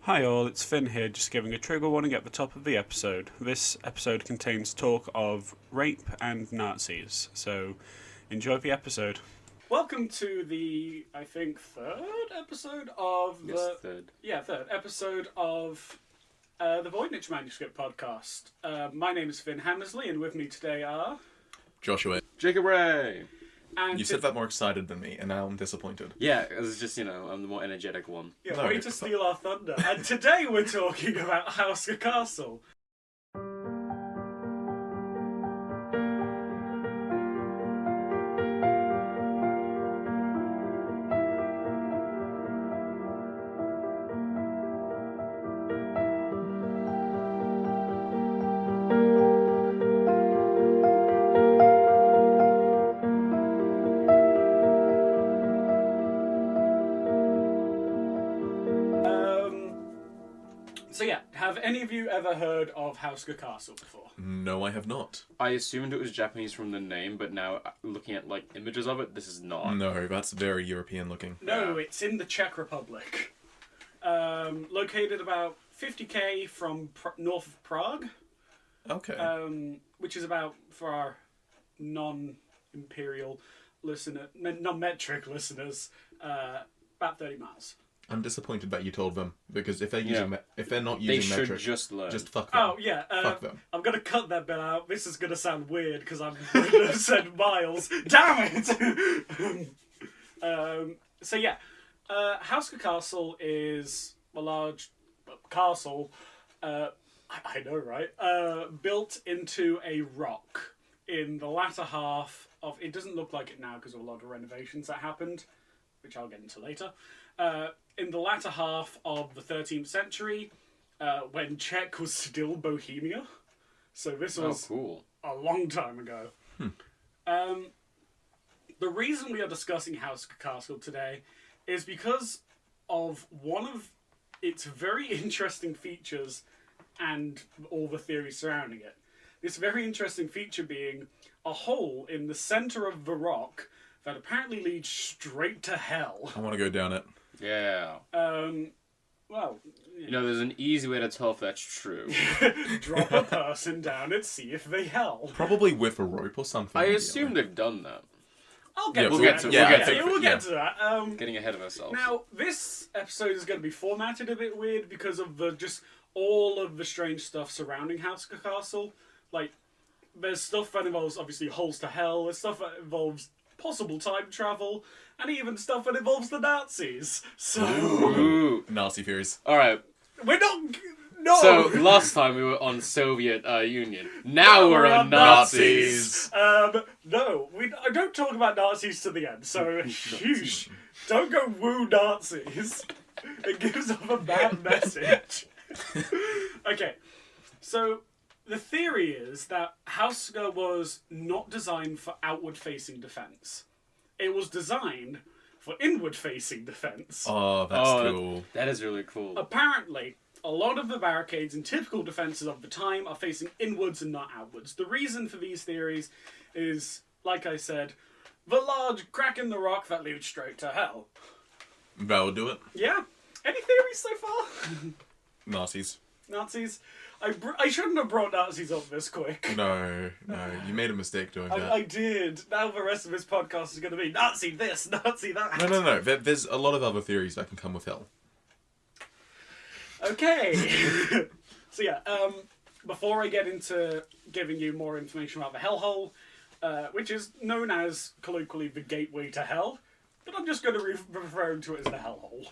Hi all, it's Finn here, just giving a trigger warning at the top of the episode. This episode contains talk of rape and Nazis, so enjoy the episode. Welcome to the, I think, third episode of third episode of the Voynich Manuscript podcast. My name is Finn Hammersley, and with me today are... Joshua. Jacob Ray. And You said that more excited than me, and now I'm disappointed. Yeah, it's just, I'm the more energetic one. Yeah, No, way to steal our thunder. And today we're talking about Houska Castle. So yeah, have any of you ever heard of Houska Castle before? No, I have not. I assumed it was Japanese from the name, but now looking at images of it, this is not. No, that's very European looking. No, it's in the Czech Republic. Located about 50k from north of Prague. Okay. Which is about, for our non-imperial non-metric listeners, about 30 miles. I'm disappointed that you told them, because if they're if they're not They using should metric, just learn. just fuck them. Oh yeah, Fuck them. I'm gonna cut that bit out. This is gonna sound weird because I'm gonna have said miles. Damn it! So yeah, Houska Castle is a large castle. I know, right? Built into a rock in the latter half of. It doesn't look like it now because of a lot of renovations that happened, which I'll get into later. In the latter half of the 13th century, when Czech was still Bohemia. So this was cool. a long time ago. The reason we are discussing Houska Castle today is because of one of its very interesting features and all the theories surrounding it. This very interesting feature being a hole in the center of the rock that apparently leads straight to hell. I want to go down it. Yeah. Well... There's an easy way to tell if that's true. Drop a person down and see if they hell. Probably with a rope or something. I assume they've done that. I'll get Yeah, to we'll that. get to- yeah, We'll get to that. Getting ahead of ourselves. Now, this episode is going to be formatted a bit weird because of all of the strange stuff surrounding Houska Castle. Like, there's stuff that involves, obviously, holes to hell. There's stuff that involves possible time travel. And even stuff that involves the Nazis. So... Ooh. Nazi theories. Alright. We're not... No! So, last time we were on Soviet Union. Now we're on Nazis. No, I don't talk about Nazis to the end, so huge. Don't go woo Nazis. It gives off a bad message. Okay, so the theory is that Houska was not designed for outward-facing defense. It was designed for inward-facing defense. Oh, that's cool. That is really cool. Apparently, a lot of the barricades and typical defences of the time are facing inwards and not outwards. The reason for these theories is, like I said, the large crack in the rock that leads straight to hell. That would do it. Yeah. Any theories so far? Nazis. Nazis? I shouldn't have brought Nazis up this quick. No. You made a mistake doing that. I did. Now the rest of this podcast is going to be Nazi this, Nazi that. No. There's a lot of other theories that can come with hell. Okay. So yeah, before I get into giving you more information about the hellhole, which is known as colloquially the gateway to hell, but I'm just going to refer to it as the hellhole.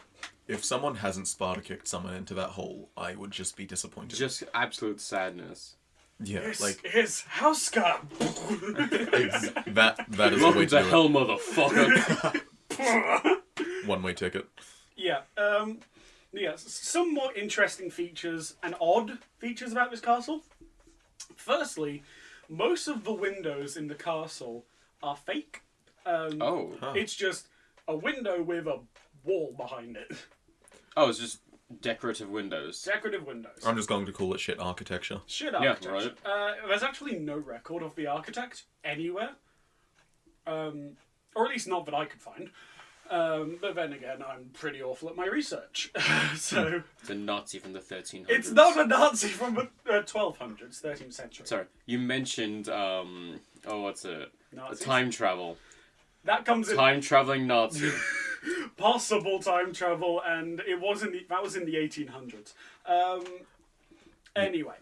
If someone hasn't Sparta-kicked someone into that hole, I would just be disappointed. Just absolute sadness. Yeah, This like... is Houska. that is the way Welcome to to do hell, motherfucker. it. One-way ticket. Yeah, some more interesting features and odd features about this castle. Firstly, most of the windows in the castle are fake. It's just a window with a wall behind it. Oh, it's just decorative windows. Decorative windows. I'm just going to call it shit architecture. Shit Yeah, architecture. There's actually no record of the architect anywhere. Or at least not that I could find. But then again, I'm pretty awful at my research. So It's a Nazi from the 1300s. it's not a Nazi from the 1200s, 13th century. Sorry, you mentioned what's it? Nazis. Time travel. That comes in Time traveling Nazi. possible time travel, and that was in the 1800s. Anyway,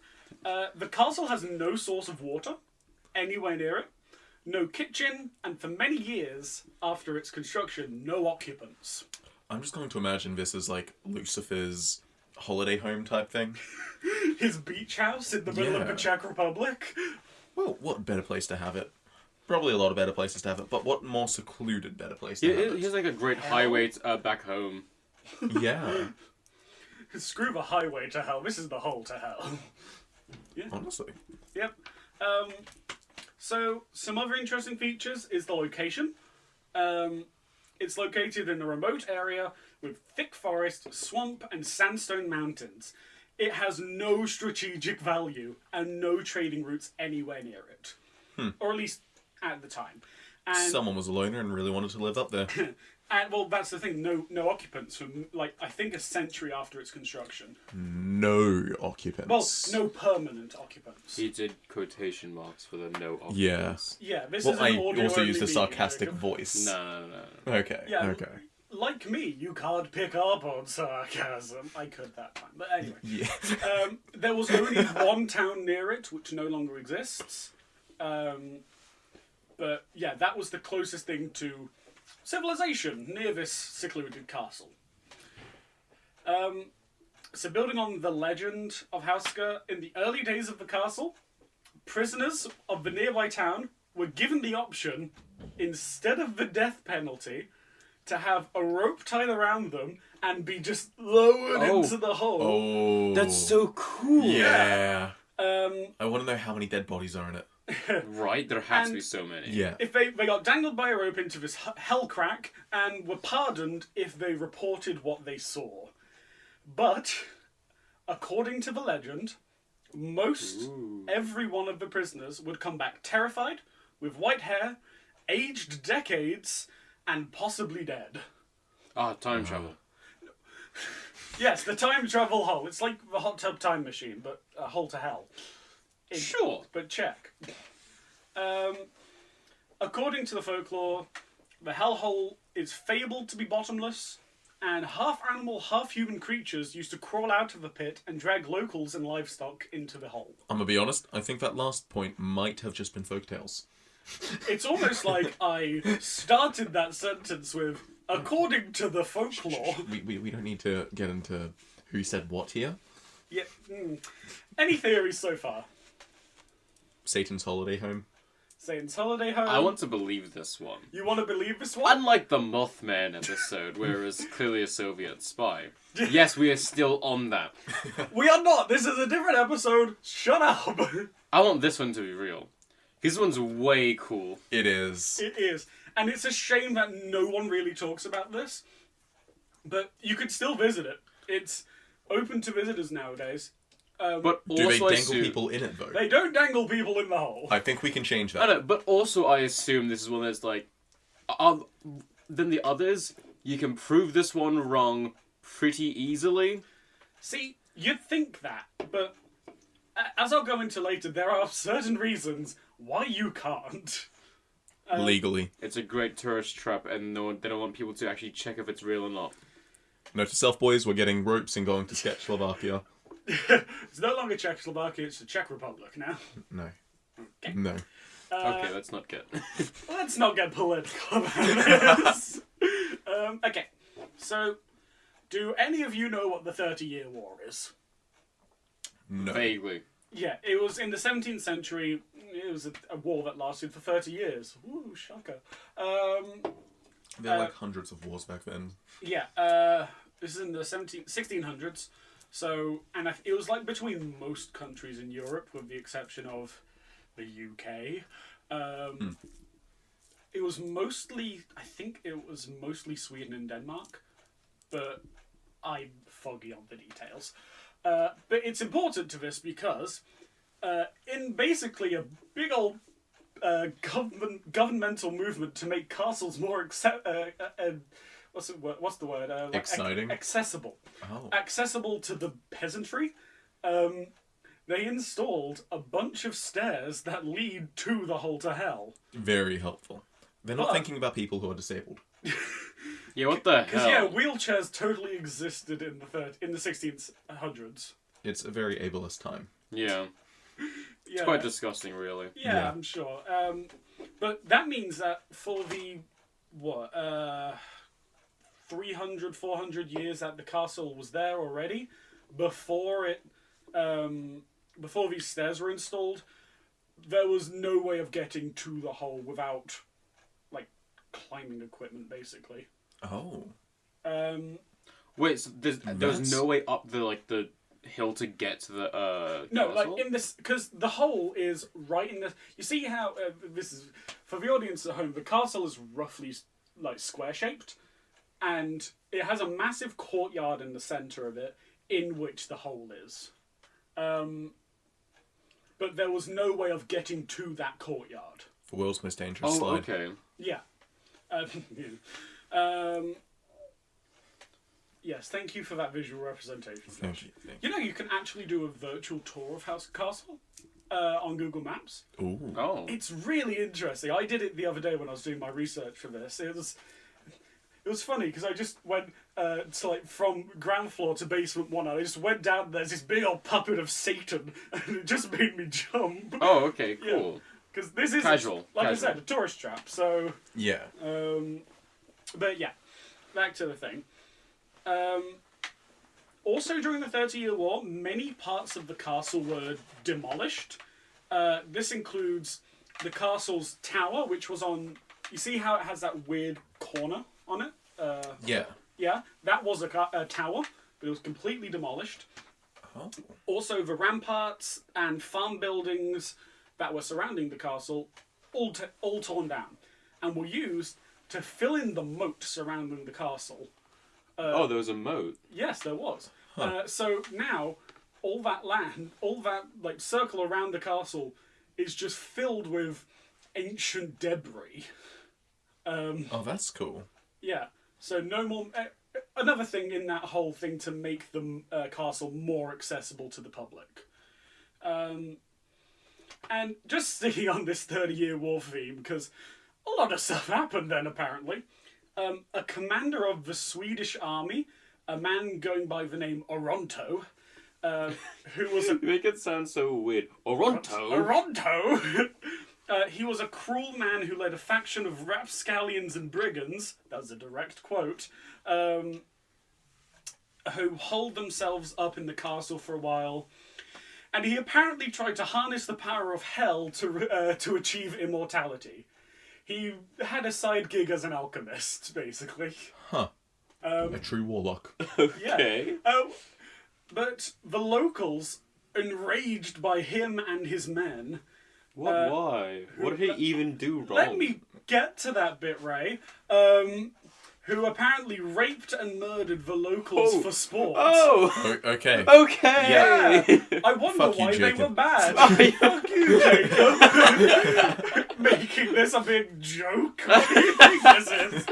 the castle has no source of water anywhere near it, no kitchen, and for many years after its construction, no occupants. I'm just going to imagine this as like Lucifer's holiday home type thing. His beach house in the middle of the Yeah. Czech Republic. Well, what better place to have it? Probably a lot of better places to have it, but what more secluded better place to have He has like a great highway back home. it? Yeah, Screw the highway to hell. This is the hole to hell. honestly. Yep. So, some other interesting features is the location. It's located in a remote area with thick forest, swamp, and sandstone mountains. It has no strategic value and no trading routes anywhere near it. Or at least at the time. And, Someone was a loner and really wanted to live up there. and well, that's the thing. No occupants from, I think a century after its construction. No occupants. Well, no permanent occupants. He did quotation marks for the no Yeah. occupants. Yeah, this Well, is an I audio also only used a medium, sarcastic Jacob. voice. No. Okay, Yeah. okay. Like me, you can't pick up on sarcasm. I could that time. But anyway. Yeah. There was only one town near it, which no longer exists. But yeah, that was the closest thing to civilization near this secluded castle. So building on the legend of Houska, in the early days of the castle, prisoners of the nearby town were given the option, instead of the death penalty, to have a rope tied around them and be just lowered Oh. into the hole. Oh. That's so cool. Yeah. Um, I want to know how many dead bodies are in it. Right? There has to And- be so many. Yeah. if they got dangled by a rope into this hell crack and were pardoned if they reported what they saw. But, according to the legend, every one of the prisoners would come back terrified, with white hair, aged decades, and possibly dead. Time travel. Yes, the time travel hole. It's like the hot tub time machine, but a hole to hell. Sure. But check. According to the folklore, the hellhole is fabled to be bottomless, and half animal, half human creatures used to crawl out of the pit and drag locals and livestock into the hole. I'm gonna be honest, I think that last point might have just been folktales. It's almost like I started that sentence with, according to the folklore. We don't need to get into who said what here. Yeah. Any theories so far? Satan's holiday home. Satan's holiday home. I want to believe this one. You want to believe this one? Unlike the Mothman episode, where it was clearly a Soviet spy. Yes, we are still on that. We are not. This is a different episode. Shut up. I want this one to be real. This one's way cool. It is. It is. And it's a shame that no one really talks about this. But you could still visit it. It's open to visitors nowadays. But Do they also I dangle assume... people in it though? They don't dangle people in the hole. I think we can change I that. know, but also I assume this is one that's like... Than the others, you can prove this one wrong pretty easily. See, you'd think that, but as I'll go into later, there are certain reasons why you can't. Legally. It's a great tourist trap, and they don't want people to actually check if it's real or not. Note to self, boys, we're getting ropes and going to Czechoslovakia. It's no longer Czechoslovakia, it's the Czech Republic now. No. Okay. No. Okay, let's not get... Let's not get political about this. Okay, so do any of you know what the 30-Year War is? No. Vaguely. Yeah, it was in the 17th century. It was a war that lasted for 30 years. Ooh, shocker. There were like hundreds of wars back then. Yeah, this is in the 1600s. So, and it was like between most countries in Europe, with the exception of the UK. It was mostly, I think it was mostly Sweden and Denmark, but I'm foggy on the details. But it's important to this because in basically a big old governmental movement to make castles more what's the word? Like Exciting? Accessible. Oh. Accessible to the peasantry. They installed a bunch of stairs that lead to the hole to hell. Very helpful. They're not thinking about people who are disabled. Yeah, what the Because hell? wheelchairs totally existed in the 1600s. It's a very ableist time. Yeah. It's quite disgusting, really. Yeah, I'm sure. But that means that for the 300, 400 years that the castle was there already, before these stairs were installed, there was no way of getting to the hole without, like, climbing equipment, basically. Oh. Wait, so there was no way up the hill to get to the No, castle? like in this, because the hole is right in the. You see how this is for the audience at home. The castle is roughly like square shaped, and it has a massive courtyard in the center of it, in which the hole is. But there was no way of getting to that courtyard. The world's most dangerous slide. Okay. Yeah. Yes, thank you for that visual representation. Thank you. You know, you can actually do a virtual tour of Houska Castle on Google Maps. Ooh. Oh. It's really interesting. I did it the other day when I was doing my research for this. It was funny because I just went to like from ground floor to basement 1. I just went down. There's this big old puppet of Satan, and it just made me jump. Oh, okay, cool. Because this is Casual. I said, a tourist trap. So Yeah. but yeah, back to the thing. Also, during the 30-Year War, many parts of the castle were demolished. This includes the castle's tower, which was on... You see how it has that weird corner on it? Yeah. Yeah, that was a tower, but it was completely demolished. Oh. Also, the ramparts and farm buildings that were surrounding the castle, all torn down, and were used to fill in the moat surrounding the castle. Oh, there was a moat. Yes, there was. Huh. So now, all that land, all that like circle around the castle, is just filled with ancient debris. Oh, that's cool. Yeah. So no more. Another thing in that whole thing to make the castle more accessible to the public. And just sticking on this 30-Year War theme, because a lot of stuff happened then, apparently. A commander of the Swedish army, a man going by the name Oronto, who was a... You make it sound so weird. Oronto? Oronto! He was a cruel man who led a faction of rapscallions and brigands, that's a direct quote, who holed themselves up in the castle for a while. And he apparently tried to harness the power of hell to achieve immortality. He had a side gig as an alchemist, basically. Huh. A true warlock. Okay. Yeah. But the locals, enraged by him and his men... What? Why? What did he even do wrong? Let me get to that bit, Ray. Who apparently raped and murdered the locals for sport. Oh! Okay. Okay! Yeah. I wonder Fuck you, why they Jacob. were bad. Fuck you, Jacob. Making this a big joke. What do you think this is?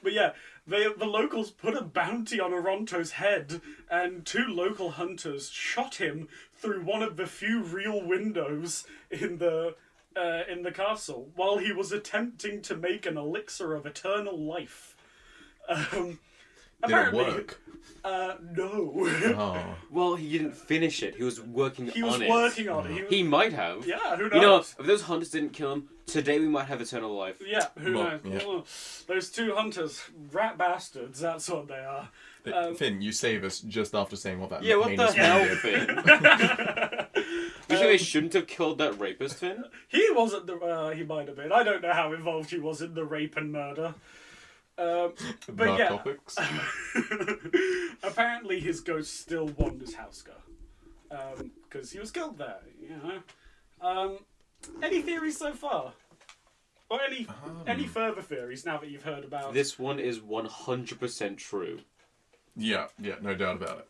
But yeah, the locals put a bounty on Oronto's head, and 2 local hunters shot him through one of the few real windows in the castle while he was attempting to make an elixir of eternal life. Did it Apparently, work? no. Oh. Well, he didn't finish it. He was working He was on it. working on it. He might have. Yeah, who knows? You know, if those hunters didn't kill him, today we might have eternal life. Yeah, who Well, knows? yeah. Oh, those 2 hunters, rat bastards, that's what they are. Finn, you save us just after saying what that Yeah, what the heinous man hell, did. Finn? You think they shouldn't have killed that rapist, Finn? He wasn't he might have been. I don't know how involved he was in the rape and murder. But Dark yeah. topics. Apparently his ghost still wanders Houska. Because he was killed there, you know. Any theories so far? Or any further theories now that you've heard about... This one is 100% true. Yeah, no doubt about it.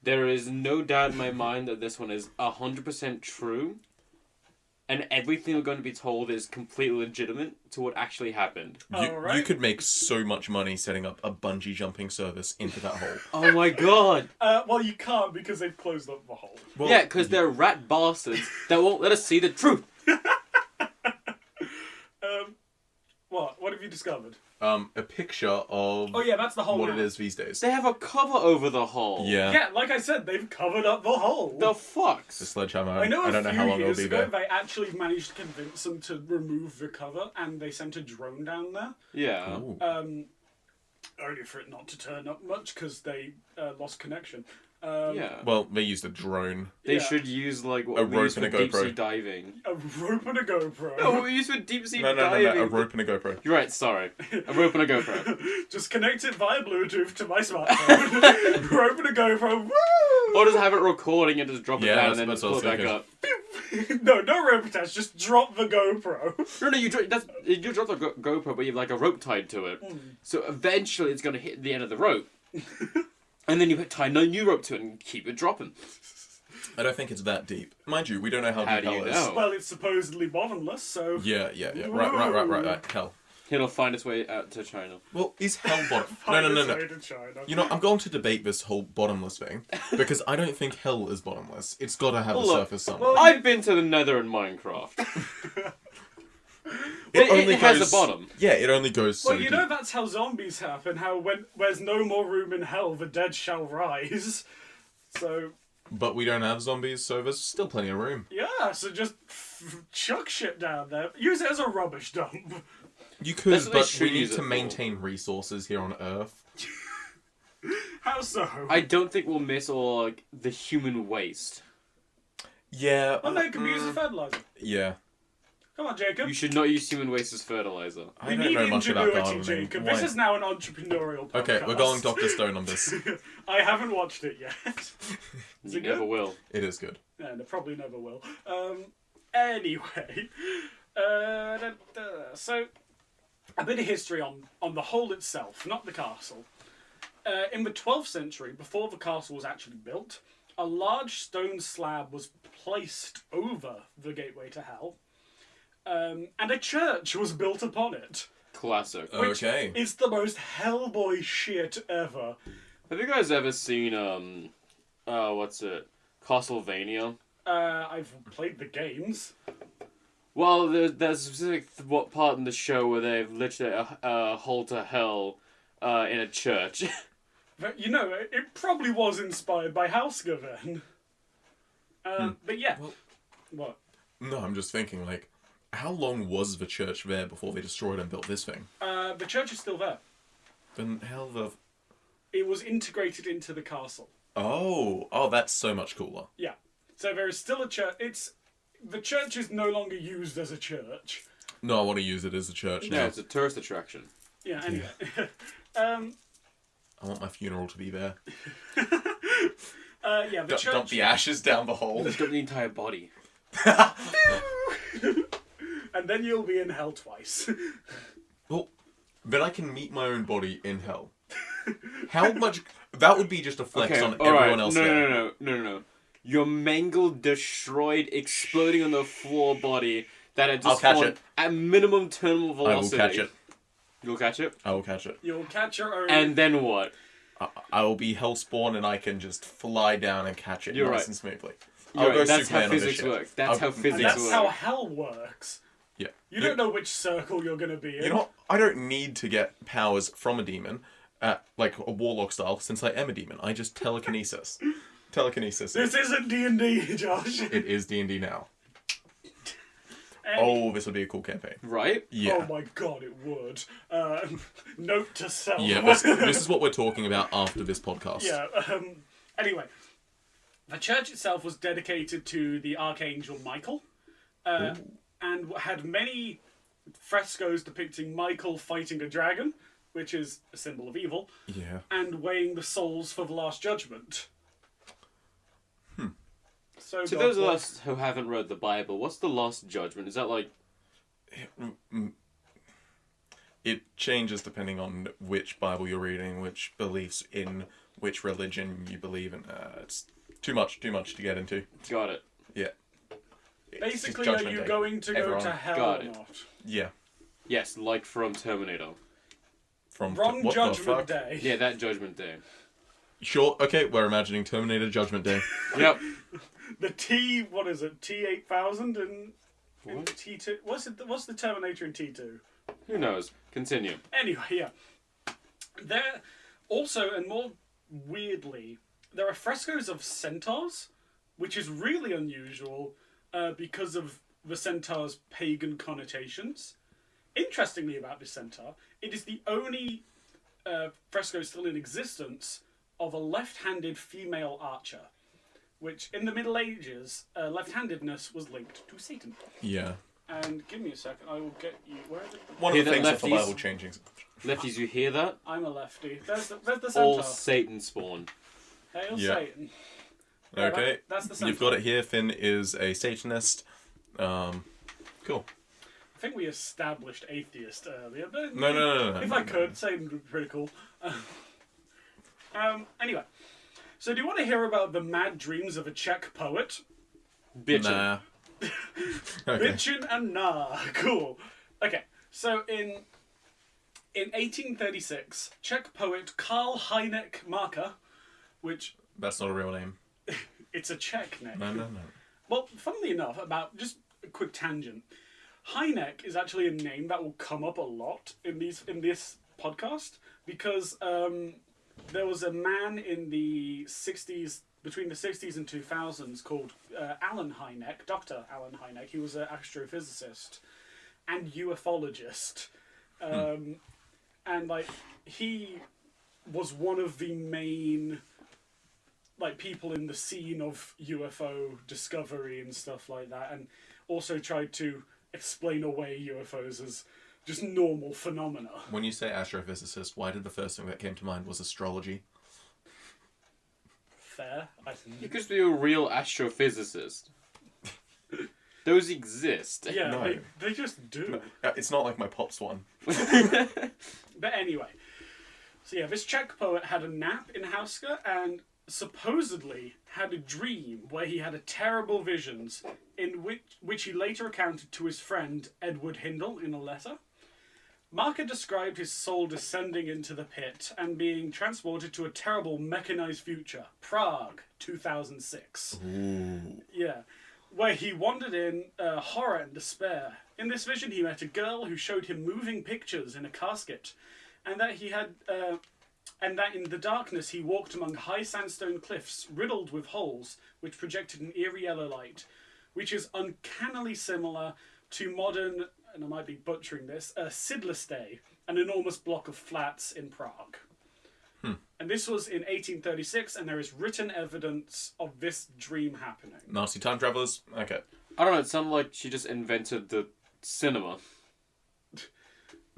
There is no doubt in my mind that this one is 100% true. and everything we're going to be told is completely legitimate to what actually happened. You could make so much money setting up a bungee jumping service into that hole. Oh my god! Well, you can't because they've closed up the hole. Well, Yeah, because they're rat bastards that won't let us see the truth. What have you discovered? a picture of Oh yeah, that's the hole. what now. it is these days. They have a cover over the hole. Yeah. Yeah, like I said, they've covered up the hole. The fucks? The sledgehammer. I know I don't know a how few long it'll years be ago there. they actually managed to convince them to remove the cover, and they sent a drone down there. Yeah. Ooh. Only for it not to turn up much because they lost connection. Yeah. Well, they used a drone. They yeah. should use like what A we rope use for and a deep GoPro. sea diving. A rope and a GoPro. No, what we use for deep sea No, diving. a rope and a GoPro. You're right. Sorry, a rope and a GoPro. Just connect it via Bluetooth to my smartphone. Rope and a GoPro. Woo! Or just have it recording and just drop it Yeah, down and then that's just pull it what I back was up. No rope attached. Just drop the GoPro. No, you drop the GoPro, but you have like a rope tied to it. So eventually it's going to hit the end of the rope. And then you tie a new rope to it and keep it dropping. I don't think it's that deep. Mind you, we don't know how How deep do you hell is. know? Well, it's supposedly bottomless, so. Yeah. Right. Hell. It'll find its way out to China. Well, is hell bottom? Find No. its way to China. You know, I'm going to debate this whole bottomless thing because I don't think hell is bottomless. It's got to have a Look, surface somewhere. well, I've been to the Nether in Minecraft. It has a bottom. Yeah, it only goes so Well, you know deep. that's how zombies happen. How when there's no more room in hell, the dead shall rise. So But we don't have zombies, so there's still plenty of room. yeah, so just chuck shit down there. Use it as a rubbish dump. You could, That's what they but should we need use it to for. maintain resources here on Earth. How so? I don't think we'll miss all like the human waste. Yeah. Well, no, it can be used as fertilizer. Yeah. Come on, Jacob. You should not use human waste as fertilizer. I We don't need know much about ingenuity, gardening. Jacob. Why? This is now an entrepreneurial podcast. Okay, we're going Dr. Stone on this. I haven't watched it yet. Is You it never good? will. It is good. And I probably never will. Anyway, so a bit of history on the hole itself, not the castle. In the 12th century, before the castle was actually built, a large stone slab was placed over the gateway to hell, and a church was built upon it. Classic. Which Okay. is the most Hellboy shit ever. Have you guys ever seen what's it? Castlevania? I've played the games. Well, there's a specific what part in the show where they've literally a hole to hell in a church. But, you know, it probably was inspired by Houska then. But yeah. Well- What? No, I'm just thinking, like, how long was the church there before they destroyed and built this thing? The church is still there. Then hell the... It was integrated into the castle. Oh, that's so much cooler. Yeah. So there is still a church. The church is no longer used as a church. No, I want to use it as a church No, now. it's a tourist attraction. Yeah, anyway. I want my funeral to be there. Yeah, the church... Dump the ashes down the hole. Let's drop the entire body. And then you'll be in hell twice. Well, then I can meet my own body in hell. How much... That would be just a flex on everyone else there. No. Your mangled, destroyed, exploding on the floor body that had I'll just catch fallen it. at minimum terminal I will velocity. catch it. You'll catch it? I will catch it. You'll catch your own... And then what? I will be hellspawn and I can just fly down and catch it You're nice right. and smoothly. You're I'll right, go that's how Superman on this physics shit. works. That's how and physics that's works. how hell works. Yeah. You don't know which circle you're going to be in. You know what? I don't need to get powers from a demon, like a warlock style, since I am a demon. I just telekinesis. Telekinesis. This isn't D&D, Josh. It is D&D now. And- Oh, this would be a cool campaign. Right? Yeah. Oh my god, it would. Note to self. Yeah, this is what we're talking about after this podcast. Yeah, anyway. The church itself was dedicated to the Archangel Michael, and had many frescoes depicting Michael fighting a dragon, which is a symbol of evil, Yeah. and weighing the souls for the Last Judgment. So To God those of bless- us who haven't read the Bible, what's the Last Judgment? Is that like... It changes depending on which Bible you're reading, which beliefs in which religion you believe in. It's too much to get into. Got it. Yeah. Basically, His are Judgment you Day. going to go Everyone- to hell Got or it. not? Yeah. Yes, like from Terminator. From Wrong what the Judgment fuck? Day. Yeah, that Judgment Day. Sure. Okay, we're imagining Terminator Judgment Day. Yep. The what is it? T-8000 in What? T2? What's the Terminator in T2? Who knows? Continue. Anyway, yeah. There also, and more weirdly, there are frescoes of centaurs, which is really unusual because of the centaur's pagan connotations. Interestingly about this centaur, it is the only fresco still in existence of a left-handed female archer, which in the Middle Ages, left-handedness was linked to Satan. Yeah. And give me a second, I will get you. Where is it? One Hear of the that, things of the lefties? Bible changing. Lefties, you hear that? I'm a lefty. There's the All centaur. Satan spawn. Hail Yeah. Satan. Okay. That's the centaur. You've got it here. Finn is a Satanist. Cool. I think we established atheist earlier, but No. if I could, Satan would be pretty cool. Anyway, so do you want to hear about the mad dreams of a Czech poet? Bitchin'. Nah. Okay. Bitchin' and nah. Cool. Okay, so in 1836, Czech poet Karl Hynek Marker, which That's not a real name. it's a Czech name. No. Well, funnily enough, about just a quick tangent, Hynek is actually a name that will come up a lot in this podcast because there was a man in the 60s, between the 60s and 2000s, called Alan Hynek, Dr. Alan Hynek. He was an astrophysicist and ufologist, and like he was one of the main people in the scene of UFO discovery and stuff like that, and also tried to explain away UFOs as just normal phenomena. When you say astrophysicist, why did the first thing that came to mind was astrology? Fair, I think. You could be a real astrophysicist. Those exist. Yeah, No. they just do. It's not like my pops one. But anyway, so yeah, this Czech poet had a nap in Houska and supposedly had a dream where he had a terrible visions in which he later recounted to his friend Edward Hindle in a letter. Marker described his soul descending into the pit and being transported to a terrible mechanized future, Prague, 2006. Ooh. Yeah, where he wandered in horror and despair. In this vision, he met a girl who showed him moving pictures in a casket, and that in the darkness he walked among high sandstone cliffs riddled with holes which projected an eerie yellow light, which is uncannily similar to modern, and I might be butchering this, Sidlestay, an enormous block of flats in Prague. And this was in 1836, and there is written evidence of this dream happening. Nasty time travelers? Okay. I don't know, it sounded like she just invented the cinema.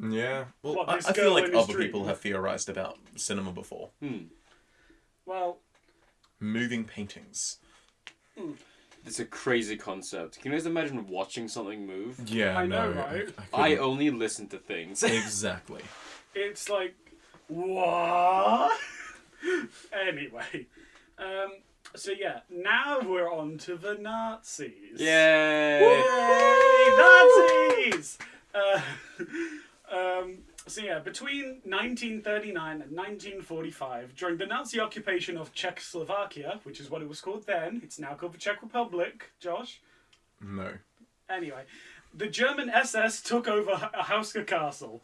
Yeah. Well, What, I this feel girl like in his other dream? people have theorized about cinema before. Well, Moving paintings. It's a crazy concept. Can you guys imagine watching something move? Yeah, I know, no, right? I couldn't. only listen to things. Exactly. it's like, what? Anyway, so yeah, now we're on to the Nazis. Yay! Yay, Nazis! So yeah, between 1939 and 1945, during the Nazi occupation of Czechoslovakia, which is what it was called then, it's now called the Czech Republic, Josh. No. Anyway, the German SS took over Houska Castle.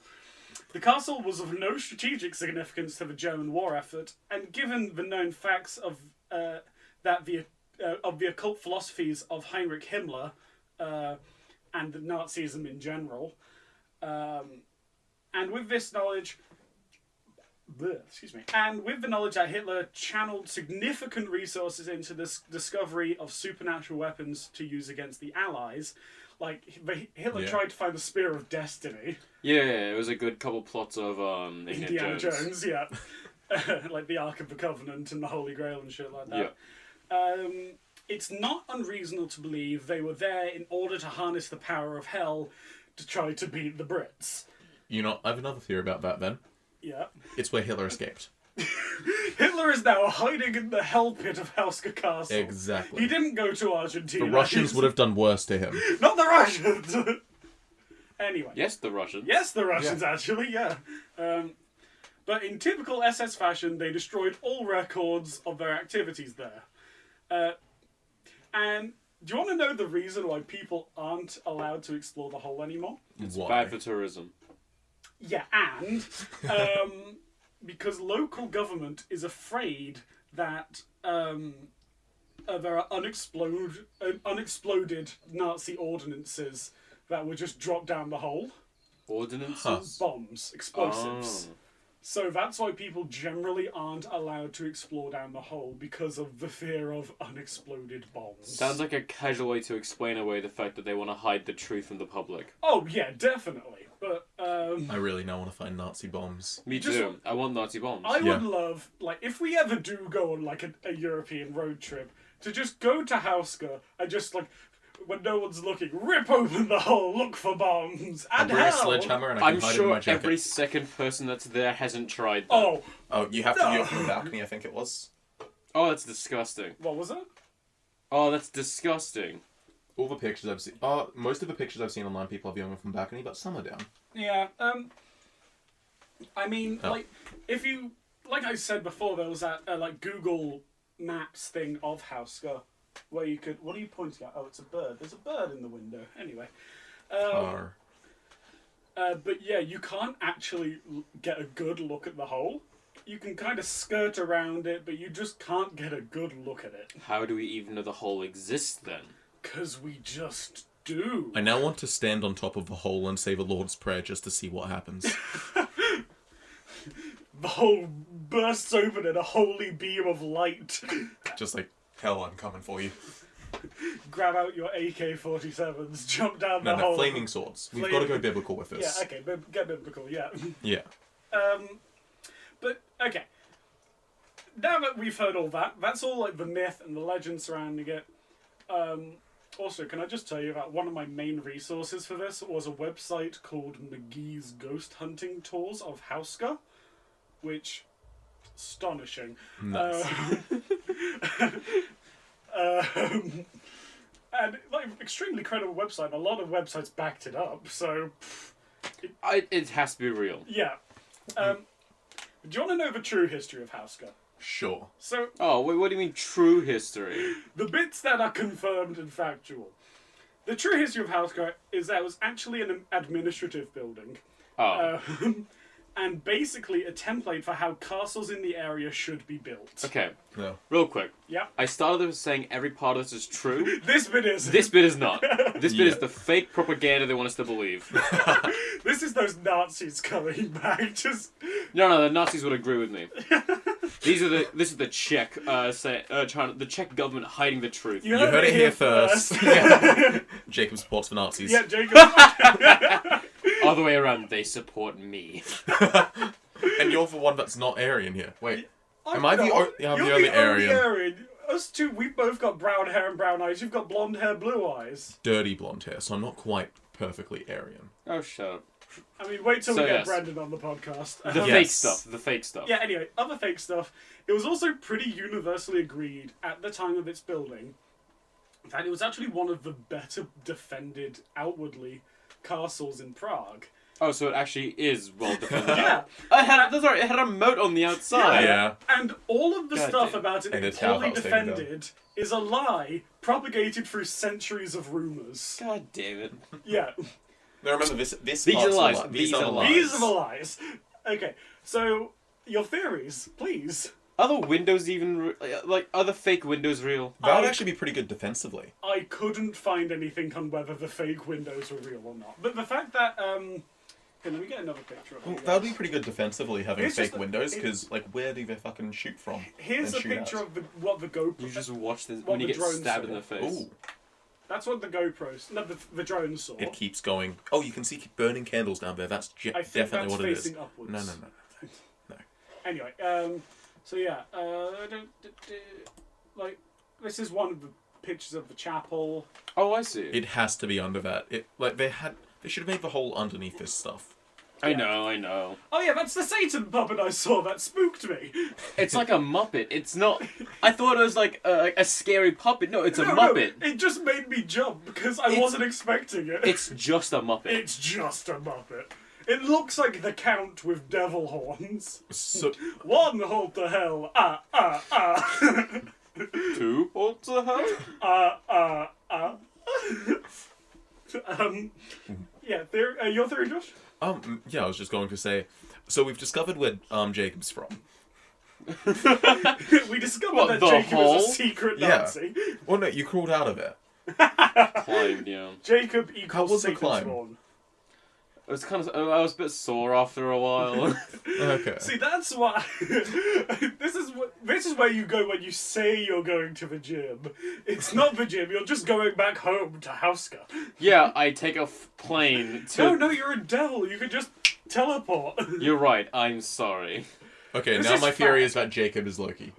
The castle was of no strategic significance to the German war effort, and given the known facts of the occult philosophies of Heinrich Himmler and the Nazism in general, and with this knowledge, and with the knowledge that Hitler channeled significant resources into this discovery of supernatural weapons to use against the Allies, like Hitler tried to find the Spear of Destiny. Yeah, it was a good couple plots of Indiana Jones, yeah. Like the Ark of the Covenant and the Holy Grail and shit like that. Yeah. It's not unreasonable to believe they were there in order to harness the power of hell to try to beat the Brits. You know, I have another theory about that then. Yeah. It's where Hitler escaped. Hitler is now hiding in the hell pit of Houska Castle. Exactly. He didn't go to Argentina. The Russians would have done worse to him. Not the Russians! Anyway. Yes, the Russians. Yes, the Russians, actually, yeah. But in typical SS fashion, they destroyed all records of their activities there. And do you want to know the reason why people aren't allowed to explore the hole anymore? It's Why? bad for tourism. Yeah, and because local government is afraid that there are unexploded Nazi ordinances that would just drop down the hole. Ordinances? Bombs, explosives. Oh. So that's why people generally aren't allowed to explore down the hole, because of the fear of unexploded bombs. Sounds like a casual way to explain away the fact that they want to hide the truth from the public. Oh, yeah, definitely. But, I really now want to find Nazi bombs. Me too. I want Nazi bombs. I would love, like, if we ever do go on, like, a European road trip, to just go to Houska and just, like, when no one's looking, rip open the hole, look for bombs, I'll and bring a hell! sledgehammer and I can I'm hide it in my sure jacket. every second person that's there hasn't tried that. Oh, Oh, you have to view it from the balcony, I think it was. Oh, that's disgusting. what was it? Oh, that's disgusting. All the pictures I've seen... most of the pictures I've seen online, people are viewing from balcony, but some are down. Yeah, I mean, Oh. like, if you, like I said before, there was that, like, Google Maps thing of Houska, where you could, what are you pointing at? Oh, it's a bird. There's a bird in the window. Anyway. But yeah, you can't actually get a good look at the hole. You can kind of skirt around it, but you just can't get a good look at it. How do we even know the hole exists then? 'Cause we just do. I now want to stand on top of the hole and say the Lord's Prayer just to see what happens. The hole bursts open in a holy beam of light. Just like, hell, I'm coming for you. Grab out your AK-47s, jump down the No, hole. flaming swords. We've got to go biblical with Yeah, this. okay, get biblical, yeah. Yeah. But, okay. Now that we've heard all that, that's all like the myth and the legend surrounding it. Also, can I just tell you that one of my main resources for this was a website called McGee's Ghost Hunting Tours of Houska, which, astonishing. Nice. And, like, extremely credible website. A lot of websites backed it up, so... It has to be real. Yeah. Do you want to know the true history of Houska? Sure. So, Oh, wait, what do you mean true history? the bits that are confirmed and factual. The true history of Houska is that it was actually an administrative building. Oh. And basically a template for how castles in the area should be built. Okay, No. real quick. Yeah. I started with saying every part of this is true. This bit is. This bit is not. This bit is Yeah. the fake propaganda they want us to believe. This is those Nazis coming back. Just. No, the Nazis would agree with me. This is the Czech, the Czech government hiding the truth. You You heard it here first. Jacob supports the Nazis. Yeah, Jacob. Other way around, they support me. And you're the one that's not Aryan here. Wait. I'm Am I the not. o- yeah, I'm You're the only the only Aryan. Aryan. Us two, we've both got brown hair and brown eyes. You've got blonde hair, blue eyes. Dirty blonde hair, so I'm not quite perfectly Aryan. Oh, shut up. I mean, wait till So, we get yes. Brandon on the podcast. The Um, fake Yes. stuff. The fake stuff. Yeah, anyway, other fake stuff. It was also pretty universally agreed at the time of its building that it was actually one of the better defended outwardly castles in Prague. Oh, so it actually is well defended. Yeah. It had a moat on the outside. Yeah. And all of the God stuff damn. about it And being it's how poorly that's taken down. defended is a lie propagated through centuries of rumours. God damn it. Yeah. Now remember, this These part's are a lies. lie. These are lies. These are the lies. Okay, so your theories, please. Are the windows even are the fake windows real? That would actually be pretty good defensively. I couldn't find anything on whether the fake windows were real or not. But the fact that, here, let me get another picture of it. That would be pretty good defensively, having Here's fake just a- windows, because, like, where do they fucking shoot from? Here's and a shoot picture at? of what the GoPro... You just watch this What when you the get drone stabbed in saw. the face. Ooh. That's what the GoPro... No, the drone saw. It keeps going. Oh, you can see burning candles down there. That's I think definitely that's what it facing is. upwards. No. Anyway, so yeah, like, this is one of the pictures of the chapel. Oh, I see. It has to be under that. They should have made the hole underneath this stuff. I know. Oh yeah, that's the Satan puppet I saw. That spooked me. It's like a Muppet. It's not. I thought it was like a scary puppet. No, it's a Muppet. No, it just made me jump because I wasn't expecting it. It's just a Muppet. It's just a Muppet. It looks like the Count with devil horns. So, One hold the hell, Two holds the hell? Yeah, your theory, Josh? yeah, I was just going to say, so we've discovered where Jacob's from. We discovered that the Jacob hole? is a secret Yeah. Nazi. Well, no, you crawled out of it. Climbed, yeah. Jacob How equals was the Satan's climb? spawn. It was kind of. I was a bit sore after a while. Okay. See, that's why. This is where you go when you say you're going to the gym. It's not the gym. You're just going back home to Houska. Yeah, I take a plane to. No, you're a devil. You could just teleport. You're right. I'm sorry. Okay, This now is my theory fine. is that Jacob is Loki.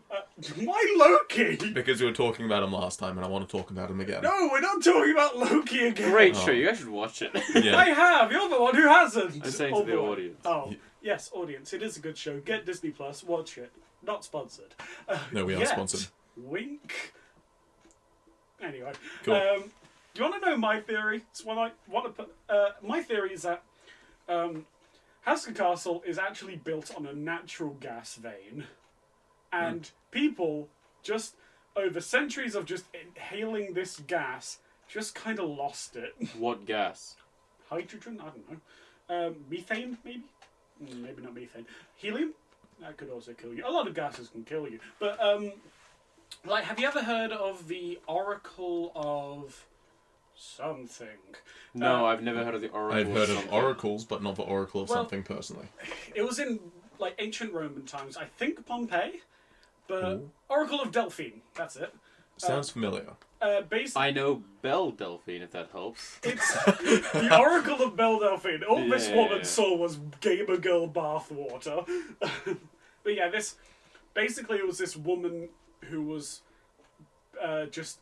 Why Loki? Because we were talking about him last time, and I want to talk about him again. No, we're not talking about Loki again. Great Oh. show. You guys should watch it. Yeah. I have. You're the one who hasn't. I'm saying to the boy. audience. Oh, yes, audience. It is a good show. Get Disney Plus. Watch it. Not sponsored. No, we are yet. sponsored. Wink. Anyway, Cool. do you want to know my theory? It's what I want to put. My theory is that Houska Castle is actually built on a natural gas vein, and people just over centuries of just inhaling this gas just kind of lost it. What gas? Hydrogen? I don't know. Methane, maybe? Maybe not methane. Helium? That could also kill you. A lot of gases can kill you. But, like, have you ever heard of the Oracle of something? No, I've never heard of the Oracle. I've heard of something. oracles, but not the Oracle of Well- something personally. It was in, like, ancient Roman times. I think Pompeii. But Ooh. Oracle of Delphine. That's it. Sounds familiar. Basically, I know Belle Delphine, if that helps. it's the Oracle of Belle Delphine. All this Yeah. woman saw was gamer girl bathwater. But yeah, this basically it was this woman who was just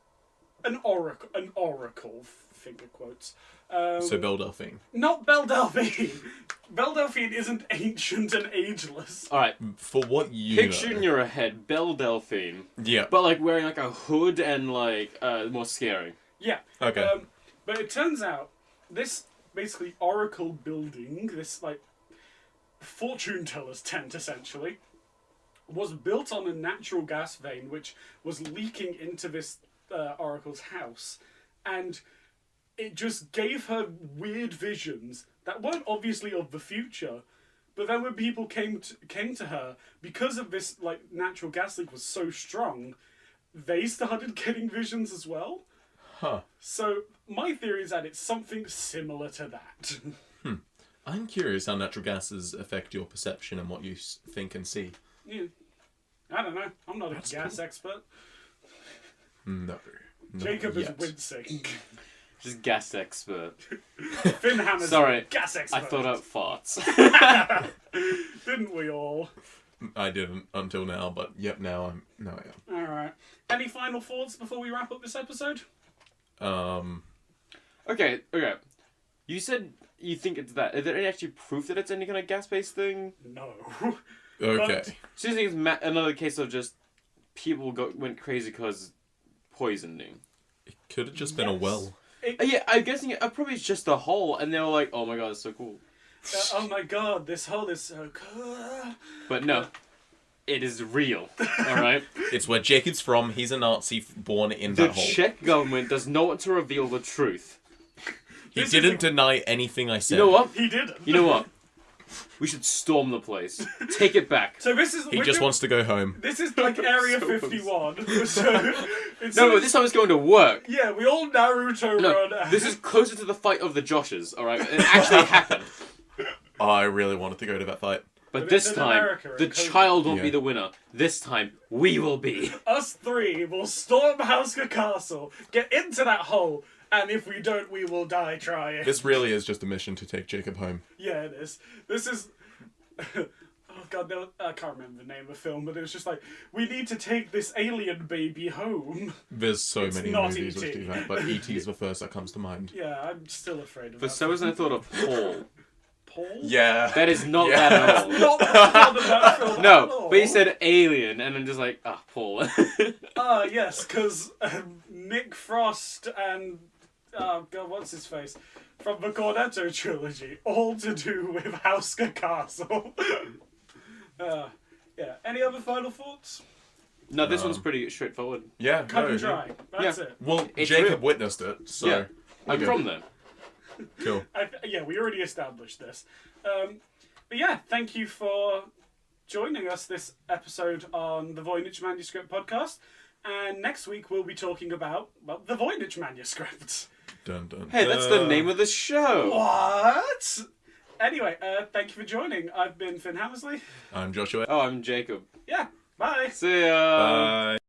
an oracle, finger quotes. So Belle Delphine. Not Belle Delphine. Belle Delphine isn't ancient and ageless. Alright, For what you picture know. in your head Belle Delphine, Yeah. but like wearing like a hood and like more scary. Yeah. Okay. But it turns out this basically oracle building, this like fortune teller's tent essentially, was built on a natural gas vein which was leaking into this oracle's house, and it just gave her weird visions that weren't obviously of the future. But then when people came to her, because of this like natural gas leak was so strong, they started getting visions as well. Huh. So my theory is that it's something similar to that. I'm curious how natural gases affect your perception and what you think and see. Yeah. I don't know. I'm not That's a gas cool. expert. No. Not Jacob yet. is wincing. Just gas expert. Finn Hammer's Sorry, gas expert. I thought out farts. Didn't we all? I didn't until now, but yep, now I am. Alright. Any final thoughts before we wrap up this episode? Okay. You said you think it's that. Is there any actually proof that it's any kind of gas-based thing? No. Okay. So you think it's another case of just people went crazy because poisoning? It could have just been a Yes. well. Yeah, I'm guessing probably it's just a hole, and they were like, "Oh my god, it's so cool." Oh my god, this hole is so cool. But no, it is real. All right. It's where Jacob's from. He's a Nazi born in The that hole. Czech government does not want to reveal the truth. He This didn't is deny anything I said. You know what? He didn't. You know what? We should storm the place. Take it back. So this is... He just wants to go home. This is like Area So 51. So, it's No, but this time it's going to work. Yeah, we all Naruto No, run. this is closer to the fight of the Joshes. All right, it actually happened. I really wanted to go to that fight. But But this it's in time, America, the and COVID. child won't be Yeah. the winner. This time, we will be. Us three will storm Houska Castle, get into that hole, and if we don't, we will die trying. This really is just a mission to take Jacob home. Yeah, it is. This is... oh god, I can't remember the name of the film, but it was just like, we need to take this alien baby home. There's so It's many not movies which E.T.. do that, but E.T. is the first that comes to mind. Yeah, I'm still afraid of For that. some reason, I thought of Paul. Paul? Yeah. That is not Yeah. that at all. Not that film at No, all. but you said alien, and I'm just like, Paul. Ah, yes, because Nick Frost and oh god, what's his face from the Cornetto trilogy, all to do with Houska Castle. Yeah. Any other final thoughts? No, this one's pretty straightforward. Yeah. Cut no, and dry. That's Yeah. it. Well, It's Jacob real. witnessed it, so Yeah. I'm okay. from there. Cool. Yeah, we already established this. But yeah, thank you for joining us this episode on the Voynich Manuscript podcast. And next week we'll be talking about, well, the Voynich Manuscript. Dun, dun, Hey, that's the name of the show. What? Anyway, thank you for joining. I've been Finn Hammersley. I'm Joshua. Oh, I'm Jacob. Yeah, bye. See ya. Bye.